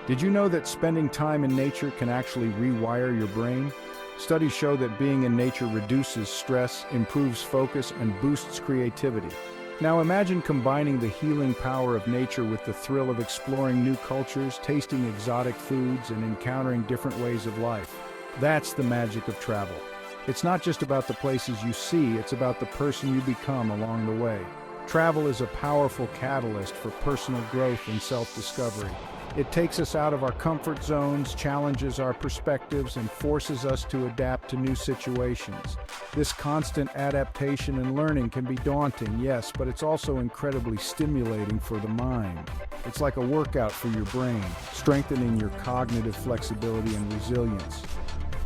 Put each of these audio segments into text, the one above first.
Did you know that spending time in nature can actually rewire your brain? Studies show that being in nature reduces stress, improves focus, and boosts creativity. Now imagine combining the healing power of nature with the thrill of exploring new cultures, tasting exotic foods, and encountering different ways of life. That's the magic of travel. It's not just about the places you see, it's about the person you become along the way. Travel is a powerful catalyst for personal growth and self-discovery. It takes us out of our comfort zones, challenges our perspectives, and forces us to adapt to new situations. This constant adaptation and learning can be daunting, yes, but it's also incredibly stimulating for the mind. It's like a workout for your brain, strengthening your cognitive flexibility and resilience.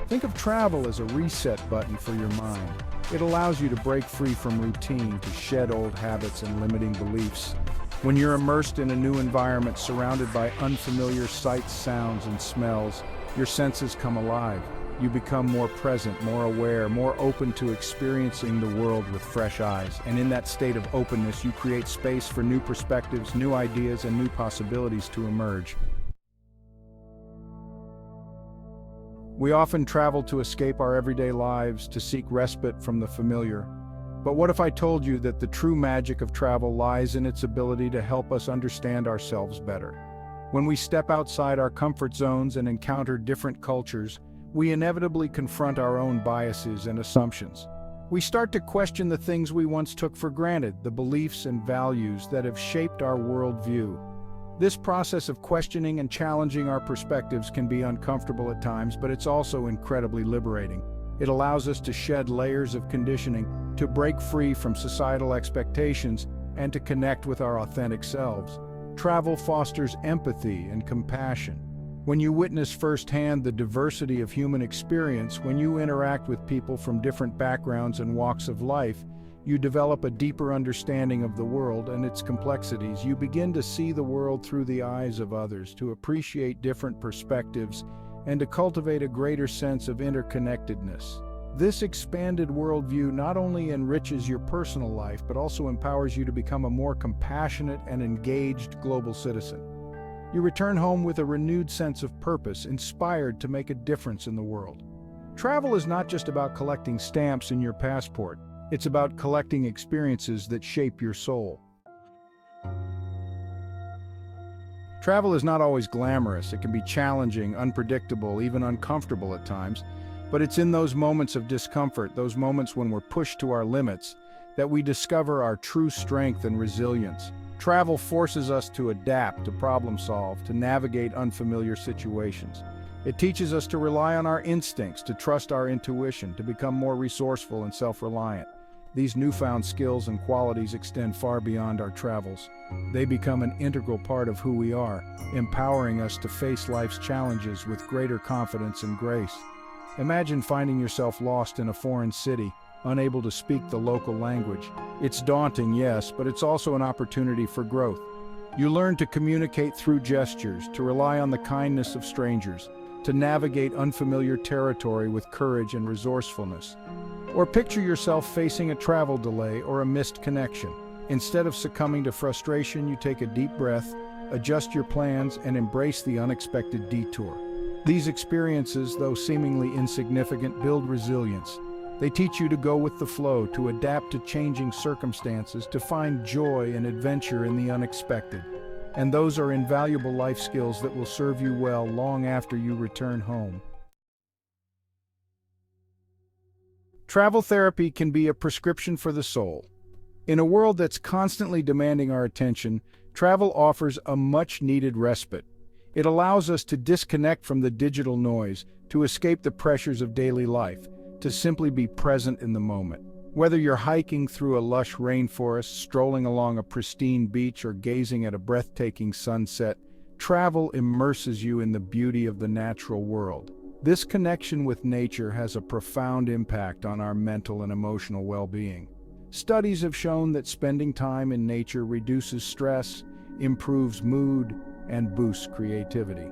Think of travel as a reset button for your mind. It allows you to break free from routine, to shed old habits and limiting beliefs. When you're immersed in a new environment surrounded by unfamiliar sights, sounds, and smells, your senses come alive. You become more present, more aware, more open to experiencing the world with fresh eyes. And in that state of openness, you create space for new perspectives, new ideas, and new possibilities to emerge. We often travel to escape our everyday lives, to seek respite from the familiar. But what if I told you that the true magic of travel lies in its ability to help us understand ourselves better? When we step outside our comfort zones and encounter different cultures, we inevitably confront our own biases and assumptions. We start to question the things we once took for granted, the beliefs and values that have shaped our worldview. This process of questioning and challenging our perspectives can be uncomfortable at times, but it's also incredibly liberating. It allows us to shed layers of conditioning, to break free from societal expectations, and to connect with our authentic selves. Travel fosters empathy and compassion. When you witness firsthand the diversity of human experience, when you interact with people from different backgrounds and walks of life, you develop a deeper understanding of the world and its complexities. You begin to see the world through the eyes of others, to appreciate different perspectives, and to cultivate a greater sense of interconnectedness. This expanded worldview not only enriches your personal life, but also empowers you to become a more compassionate and engaged global citizen. You return home with a renewed sense of purpose, inspired to make a difference in the world. Travel is not just about collecting stamps in your passport. It's about collecting experiences that shape your soul. Travel is not always glamorous. It can be challenging, unpredictable, even uncomfortable at times. But it's in those moments of discomfort, those moments when we're pushed to our limits, that we discover our true strength and resilience. Travel forces us to adapt, to problem solve, to navigate unfamiliar situations. It teaches us to rely on our instincts, to trust our intuition, to become more resourceful and self-reliant. These newfound skills and qualities extend far beyond our travels. They become an integral part of who we are, empowering us to face life's challenges with greater confidence and grace. Imagine finding yourself lost in a foreign city, unable to speak the local language. It's daunting, yes, but it's also an opportunity for growth. You learn to communicate through gestures, to rely on the kindness of strangers, to navigate unfamiliar territory with courage and resourcefulness. Or picture yourself facing a travel delay or a missed connection. Instead of succumbing to frustration, you take a deep breath, adjust your plans, and embrace the unexpected detour. These experiences, though seemingly insignificant, build resilience. They teach you to go with the flow, to adapt to changing circumstances, to find joy and adventure in the unexpected. And those are invaluable life skills that will serve you well long after you return home. Travel therapy can be a prescription for the soul. In a world that's constantly demanding our attention, travel offers a much-needed respite. It allows us to disconnect from the digital noise, to escape the pressures of daily life, to simply be present in the moment. Whether you're hiking through a lush rainforest, strolling along a pristine beach, or gazing at a breathtaking sunset, travel immerses you in the beauty of the natural world. This connection with nature has a profound impact on our mental and emotional well-being. Studies have shown that spending time in nature reduces stress, improves mood, and boosts creativity.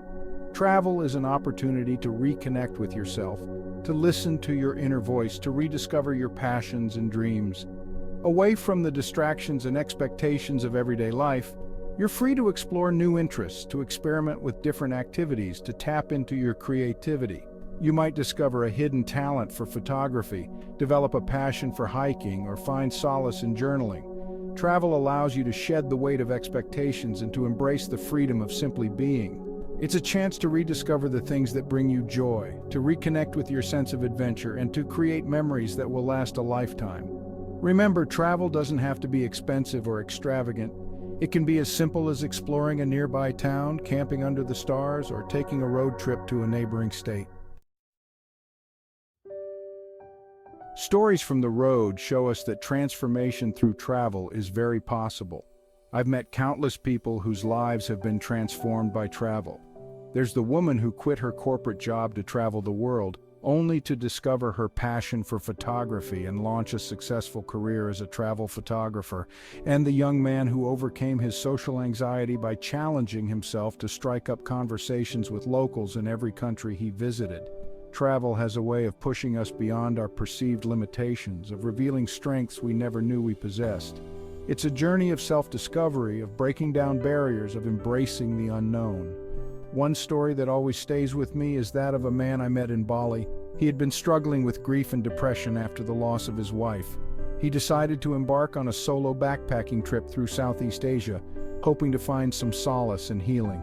Travel is an opportunity to reconnect with yourself, to listen to your inner voice, to rediscover your passions and dreams. Away from the distractions and expectations of everyday life, You're free to explore new interests, to experiment with different activities, to tap into your creativity. You might discover a hidden talent for photography, develop a passion for hiking, or find solace in journaling. Travel allows you to shed the weight of expectations and to embrace the freedom of simply being. It's a chance to rediscover the things that bring you joy, to reconnect with your sense of adventure, and to create memories that will last a lifetime. Remember, travel doesn't have to be expensive or extravagant. It can be as simple as exploring a nearby town, camping under the stars, or taking a road trip to a neighboring state. Stories from the road show us that transformation through travel is very possible. I've met countless people whose lives have been transformed by travel. There's the woman who quit her corporate job to travel the world, only to discover her passion for photography and launch a successful career as a travel photographer, and the young man who overcame his social anxiety by challenging himself to strike up conversations with locals in every country he visited. Travel has a way of pushing us beyond our perceived limitations, of revealing strengths we never knew we possessed. It's a journey of self-discovery, of breaking down barriers, of embracing the unknown. One story that always stays with me is that of a man I met in Bali. He had been struggling with grief and depression after the loss of his wife. He decided to embark on a solo backpacking trip through Southeast Asia, hoping to find some solace and healing.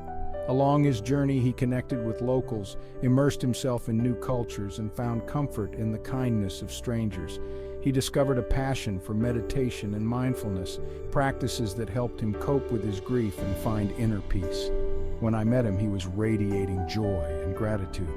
Along his journey, he connected with locals, immersed himself in new cultures, and found comfort in the kindness of strangers. He discovered a passion for meditation and mindfulness, practices that helped him cope with his grief and find inner peace. When I met him, he was radiating joy and gratitude.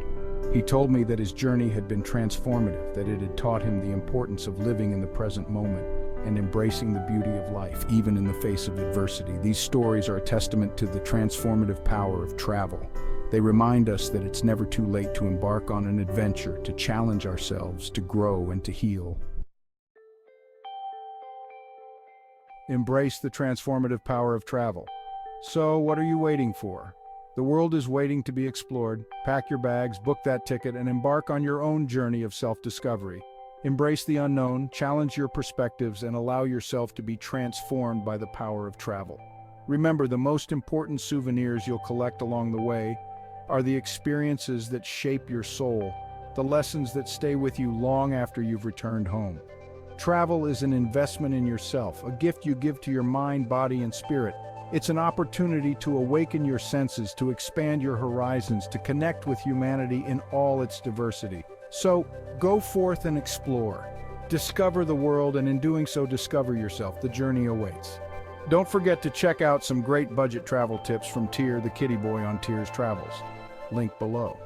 He told me that his journey had been transformative, that it had taught him the importance of living in the present moment and embracing the beauty of life, even in the face of adversity. These stories are a testament to the transformative power of travel. They remind us that it's never too late to embark on an adventure, to challenge ourselves, to grow, and to heal. Embrace the transformative power of travel. So, what are you waiting for? The world is waiting to be explored. Pack your bags, book that ticket, and embark on your own journey of self-discovery. Embrace the unknown, challenge your perspectives, and allow yourself to be transformed by the power of travel. Remember, the most important souvenirs you'll collect along the way are the experiences that shape your soul, the lessons that stay with you long after you've returned home. Travel is an investment in yourself, a gift you give to your mind, body, and spirit. It's an opportunity to awaken your senses, to expand your horizons, to connect with humanity in all its diversity. So, go forth and explore. Discover the world, and in doing so, discover yourself. The journey awaits. Don't forget to check out some great budget travel tips from Tyr, the kitty boy on Tyr's Travels. Link below.